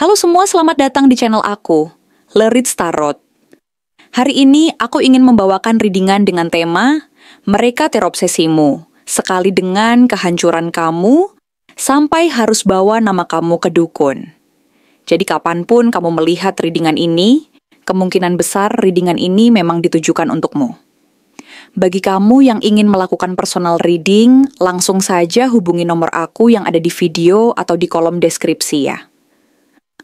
Halo semua, selamat datang di channel aku, Lerit Starot. Hari ini aku ingin membawakan readingan dengan tema Mereka Terobsesimu, sekali dengan kehancuran kamu, sampai harus bawa nama kamu ke dukun. Jadi kapanpun kamu melihat readingan ini, kemungkinan besar readingan ini memang ditujukan untukmu. Bagi kamu yang ingin melakukan personal reading, langsung saja hubungi nomor aku yang ada di video atau di kolom deskripsi ya.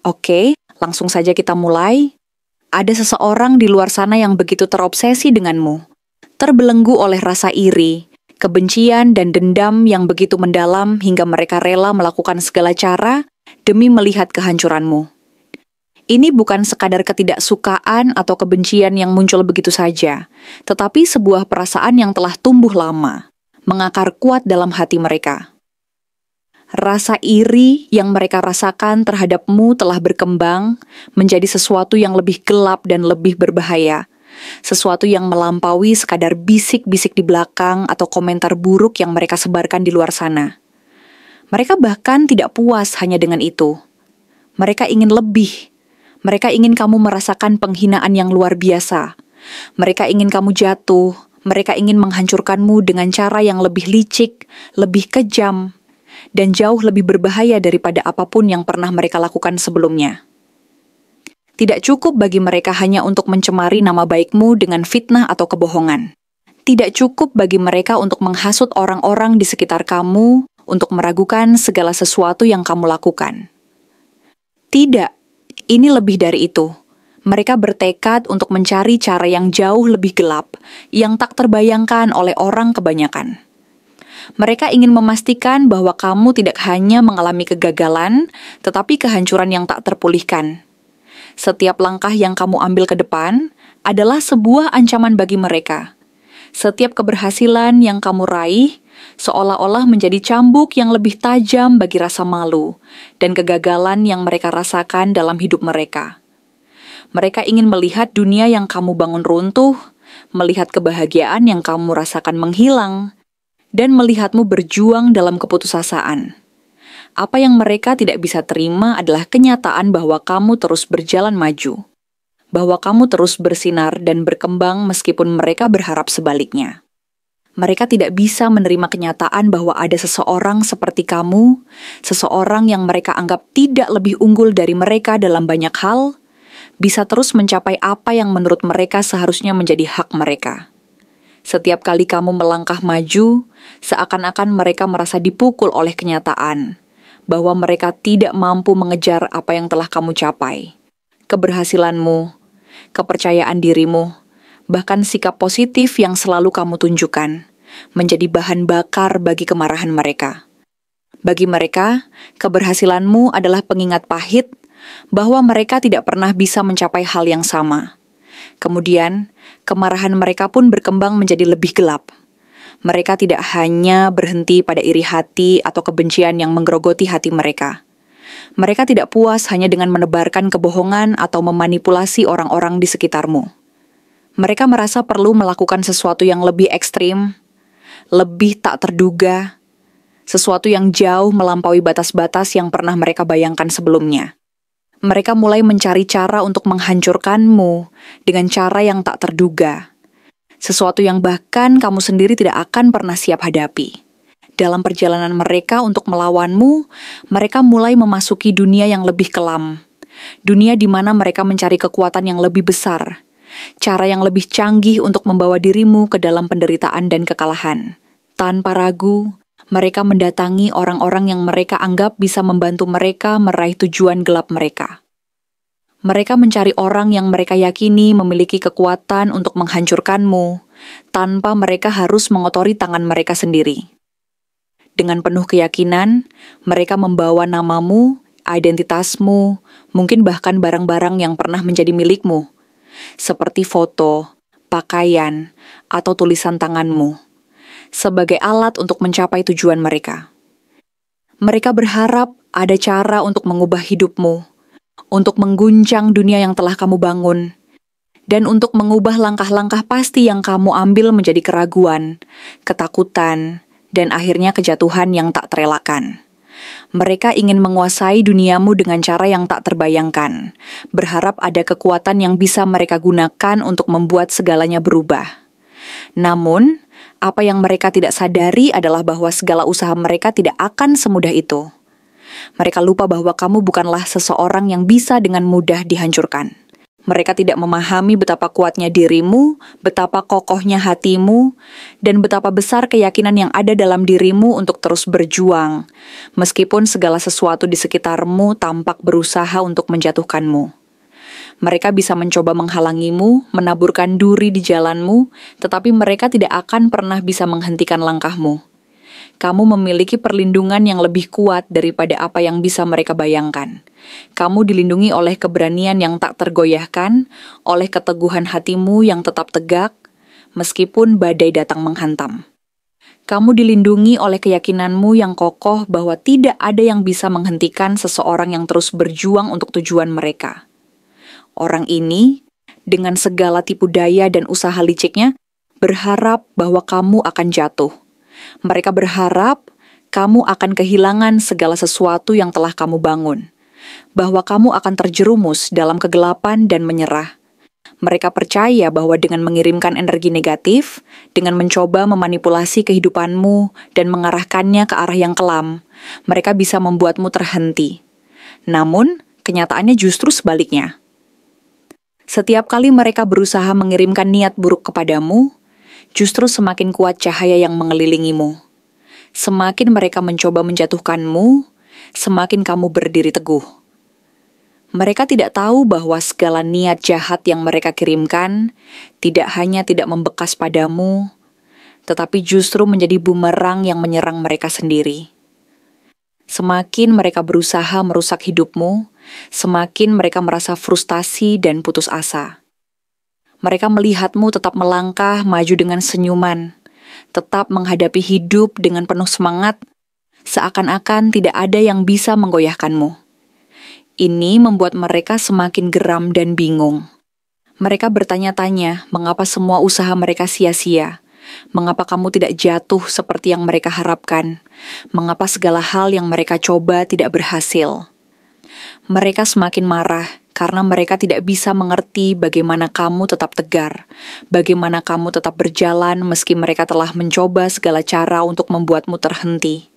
Oke, langsung saja kita mulai. Ada seseorang di luar sana yang begitu terobsesi denganmu, terbelenggu oleh rasa iri, kebencian dan dendam yang begitu mendalam hingga mereka rela melakukan segala cara demi melihat kehancuranmu. Ini bukan sekadar ketidaksukaan atau kebencian yang muncul begitu saja, tetapi sebuah perasaan yang telah tumbuh lama, mengakar kuat dalam hati mereka. Rasa iri yang mereka rasakan terhadapmu telah berkembang menjadi sesuatu yang lebih gelap dan lebih berbahaya, sesuatu yang melampaui sekadar bisik-bisik di belakang atau komentar buruk yang mereka sebarkan di luar sana. Mereka bahkan tidak puas hanya dengan itu. Mereka ingin lebih. Mereka ingin kamu merasakan penghinaan yang luar biasa. Mereka ingin kamu jatuh. Mereka ingin menghancurkanmu dengan cara yang lebih licik, lebih kejam, dan jauh lebih berbahaya daripada apapun yang pernah mereka lakukan sebelumnya. Tidak cukup bagi mereka hanya untuk mencemari nama baikmu dengan fitnah atau kebohongan. Tidak cukup bagi mereka untuk menghasut orang-orang di sekitar kamu, untuk meragukan segala sesuatu yang kamu lakukan. Tidak. Ini lebih dari itu. Mereka bertekad untuk mencari cara yang jauh lebih gelap, yang tak terbayangkan oleh orang kebanyakan. Mereka ingin memastikan bahwa kamu tidak hanya mengalami kegagalan, tetapi kehancuran yang tak terpulihkan. Setiap langkah yang kamu ambil ke depan adalah sebuah ancaman bagi mereka. Setiap keberhasilan yang kamu raih seolah-olah menjadi cambuk yang lebih tajam bagi rasa malu dan kegagalan yang mereka rasakan dalam hidup mereka. Mereka ingin melihat dunia yang kamu bangun runtuh, melihat kebahagiaan yang kamu rasakan menghilang, dan melihatmu berjuang dalam keputusasaan. Apa yang mereka tidak bisa terima adalah kenyataan bahwa kamu terus berjalan maju, bahwa kamu terus bersinar dan berkembang meskipun mereka berharap sebaliknya. Mereka tidak bisa menerima kenyataan bahwa ada seseorang seperti kamu, seseorang yang mereka anggap tidak lebih unggul dari mereka dalam banyak hal, bisa terus mencapai apa yang menurut mereka seharusnya menjadi hak mereka. Setiap kali kamu melangkah maju, seakan-akan mereka merasa dipukul oleh kenyataan bahwa mereka tidak mampu mengejar apa yang telah kamu capai. Keberhasilanmu, kepercayaan dirimu, bahkan sikap positif yang selalu kamu tunjukkan, menjadi bahan bakar bagi kemarahan mereka. Bagi mereka, keberhasilanmu adalah pengingat pahit bahwa mereka tidak pernah bisa mencapai hal yang sama. Kemudian, kemarahan mereka pun berkembang menjadi lebih gelap. Mereka tidak hanya berhenti pada iri hati atau kebencian yang menggerogoti hati mereka. Mereka tidak puas hanya dengan menebarkan kebohongan atau memanipulasi orang-orang di sekitarmu. Mereka merasa perlu melakukan sesuatu yang lebih ekstrim, lebih tak terduga, sesuatu yang jauh melampaui batas-batas yang pernah mereka bayangkan sebelumnya. Mereka mulai mencari cara untuk menghancurkanmu dengan cara yang tak terduga, sesuatu yang bahkan kamu sendiri tidak akan pernah siap hadapi. Dalam perjalanan mereka untuk melawanmu, mereka mulai memasuki dunia yang lebih kelam, dunia di mana mereka mencari kekuatan yang lebih besar, cara yang lebih canggih untuk membawa dirimu ke dalam penderitaan dan kekalahan. Tanpa ragu, mereka mendatangi orang-orang yang mereka anggap bisa membantu mereka meraih tujuan gelap mereka. Mereka mencari orang yang mereka yakini memiliki kekuatan untuk menghancurkanmu, tanpa mereka harus mengotori tangan mereka sendiri. Dengan penuh keyakinan, mereka membawa namamu, identitasmu, mungkin bahkan barang-barang yang pernah menjadi milikmu, seperti foto, pakaian, atau tulisan tanganmu, sebagai alat untuk mencapai tujuan mereka. Mereka berharap ada cara untuk mengubah hidupmu, untuk mengguncang dunia yang telah kamu bangun, dan untuk mengubah langkah-langkah pasti yang kamu ambil menjadi keraguan, ketakutan, dan akhirnya kejatuhan yang tak terelakkan. Mereka ingin menguasai duniamu dengan cara yang tak terbayangkan, berharap ada kekuatan yang bisa mereka gunakan untuk membuat segalanya berubah. Namun, apa yang mereka tidak sadari adalah bahwa segala usaha mereka tidak akan semudah itu. Mereka lupa bahwa kamu bukanlah seseorang yang bisa dengan mudah dihancurkan. Mereka tidak memahami betapa kuatnya dirimu, betapa kokohnya hatimu, dan betapa besar keyakinan yang ada dalam dirimu untuk terus berjuang, meskipun segala sesuatu di sekitarmu tampak berusaha untuk menjatuhkanmu. Mereka bisa mencoba menghalangimu, menaburkan duri di jalanmu, tetapi mereka tidak akan pernah bisa menghentikan langkahmu. Kamu memiliki perlindungan yang lebih kuat daripada apa yang bisa mereka bayangkan. Kamu dilindungi oleh keberanian yang tak tergoyahkan, oleh keteguhan hatimu yang tetap tegak, meskipun badai datang menghantam. Kamu dilindungi oleh keyakinanmu yang kokoh bahwa tidak ada yang bisa menghentikan seseorang yang terus berjuang untuk tujuan mereka. Orang ini, dengan segala tipu daya dan usaha liciknya, berharap bahwa kamu akan jatuh. Mereka berharap kamu akan kehilangan segala sesuatu yang telah kamu bangun, bahwa kamu akan terjerumus dalam kegelapan dan menyerah. Mereka percaya bahwa dengan mengirimkan energi negatif, dengan mencoba memanipulasi kehidupanmu dan mengarahkannya ke arah yang kelam, mereka bisa membuatmu terhenti. Namun, kenyataannya justru sebaliknya. Setiap kali mereka berusaha mengirimkan niat buruk kepadamu, justru semakin kuat cahaya yang mengelilingimu. Semakin mereka mencoba menjatuhkanmu, semakin kamu berdiri teguh. Mereka tidak tahu bahwa segala niat jahat yang mereka kirimkan tidak hanya tidak membekas padamu, tetapi justru menjadi bumerang yang menyerang mereka sendiri. Semakin mereka berusaha merusak hidupmu, semakin mereka merasa frustasi dan putus asa. Mereka melihatmu tetap melangkah maju dengan senyuman, tetap menghadapi hidup dengan penuh semangat, seakan-akan tidak ada yang bisa menggoyahkanmu. Ini membuat mereka semakin geram dan bingung. Mereka bertanya-tanya mengapa semua usaha mereka sia-sia, mengapa kamu tidak jatuh seperti yang mereka harapkan, mengapa segala hal yang mereka coba tidak berhasil. Mereka semakin marah karena mereka tidak bisa mengerti bagaimana kamu tetap tegar, bagaimana kamu tetap berjalan meski mereka telah mencoba segala cara untuk membuatmu terhenti.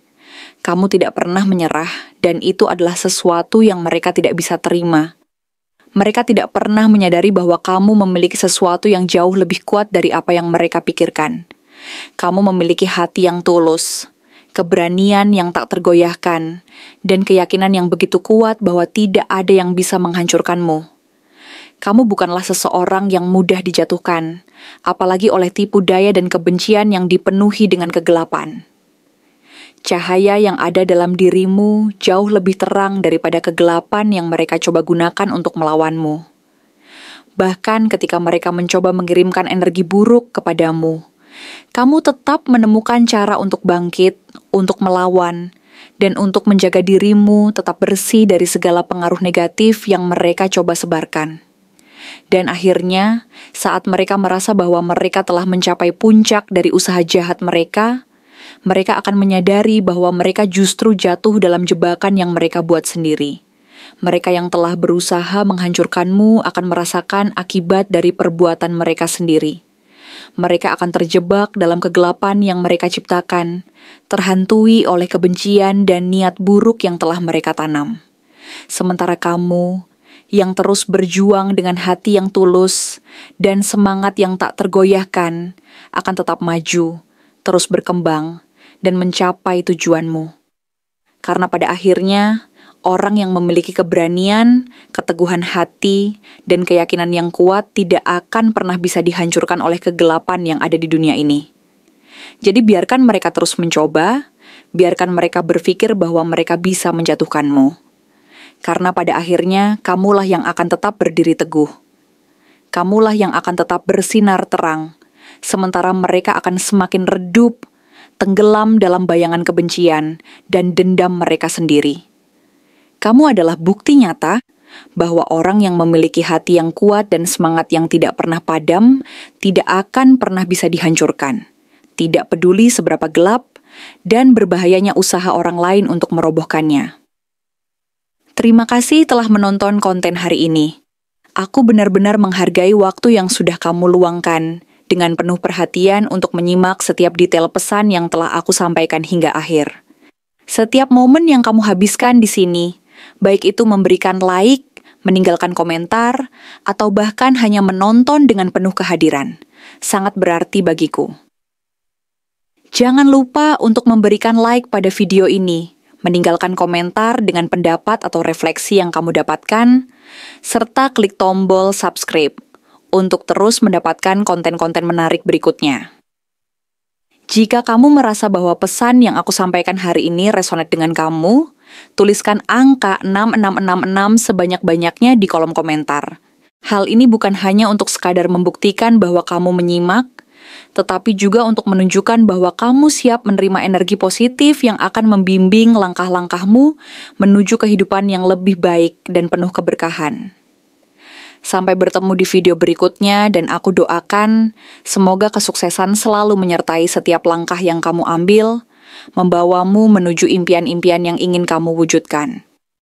Kamu tidak pernah menyerah, dan itu adalah sesuatu yang mereka tidak bisa terima. Mereka tidak pernah menyadari bahwa kamu memiliki sesuatu yang jauh lebih kuat dari apa yang mereka pikirkan. Kamu memiliki hati yang tulus, keberanian yang tak tergoyahkan, dan keyakinan yang begitu kuat bahwa tidak ada yang bisa menghancurkanmu. Kamu bukanlah seseorang yang mudah dijatuhkan, apalagi oleh tipu daya dan kebencian yang dipenuhi dengan kegelapan. Cahaya yang ada dalam dirimu jauh lebih terang daripada kegelapan yang mereka coba gunakan untuk melawanmu. Bahkan ketika mereka mencoba mengirimkan energi buruk kepadamu, kamu tetap menemukan cara untuk bangkit, untuk melawan, dan untuk menjaga dirimu tetap bersih dari segala pengaruh negatif yang mereka coba sebarkan. Dan akhirnya, saat mereka merasa bahwa mereka telah mencapai puncak dari usaha jahat mereka akan menyadari bahwa mereka justru jatuh dalam jebakan yang mereka buat sendiri. Mereka yang telah berusaha menghancurkanmu akan merasakan akibat dari perbuatan mereka sendiri. Mereka akan terjebak dalam kegelapan yang mereka ciptakan, terhantui oleh kebencian dan niat buruk yang telah mereka tanam. Sementara kamu, yang terus berjuang dengan hati yang tulus dan semangat yang tak tergoyahkan, akan tetap maju, terus berkembang, dan mencapai tujuanmu. Karena pada akhirnya, orang yang memiliki keberanian, keteguhan hati, dan keyakinan yang kuat tidak akan pernah bisa dihancurkan oleh kegelapan yang ada di dunia ini. Jadi biarkan mereka terus mencoba, biarkan mereka berpikir bahwa mereka bisa menjatuhkanmu. Karena pada akhirnya, kamulah yang akan tetap berdiri teguh. Kamulah yang akan tetap bersinar terang, sementara mereka akan semakin redup, tenggelam dalam bayangan kebencian dan dendam mereka sendiri. Kamu adalah bukti nyata bahwa orang yang memiliki hati yang kuat dan semangat yang tidak pernah padam tidak akan pernah bisa dihancurkan. Tidak peduli seberapa gelap, dan berbahayanya usaha orang lain untuk merobohkannya. Terima kasih telah menonton konten hari ini. Aku benar-benar menghargai waktu yang sudah kamu luangkan dengan penuh perhatian untuk menyimak setiap detail pesan yang telah aku sampaikan hingga akhir. Setiap momen yang kamu habiskan di sini, baik itu memberikan like, meninggalkan komentar, atau bahkan hanya menonton dengan penuh kehadiran, sangat berarti bagiku. Jangan lupa untuk memberikan like pada video ini, meninggalkan komentar dengan pendapat atau refleksi yang kamu dapatkan, serta klik tombol subscribe untuk terus mendapatkan konten-konten menarik berikutnya. Jika kamu merasa bahwa pesan yang aku sampaikan hari ini resonate dengan kamu, tuliskan angka 6666 sebanyak-banyaknya di kolom komentar. Hal ini bukan hanya untuk sekadar membuktikan bahwa kamu menyimak, tetapi juga untuk menunjukkan bahwa kamu siap menerima energi positif yang akan membimbing langkah-langkahmu menuju kehidupan yang lebih baik dan penuh keberkahan. Sampai bertemu di video berikutnya, dan aku doakan semoga kesuksesan selalu menyertai setiap langkah yang kamu ambil, membawamu menuju impian-impian yang ingin kamu wujudkan.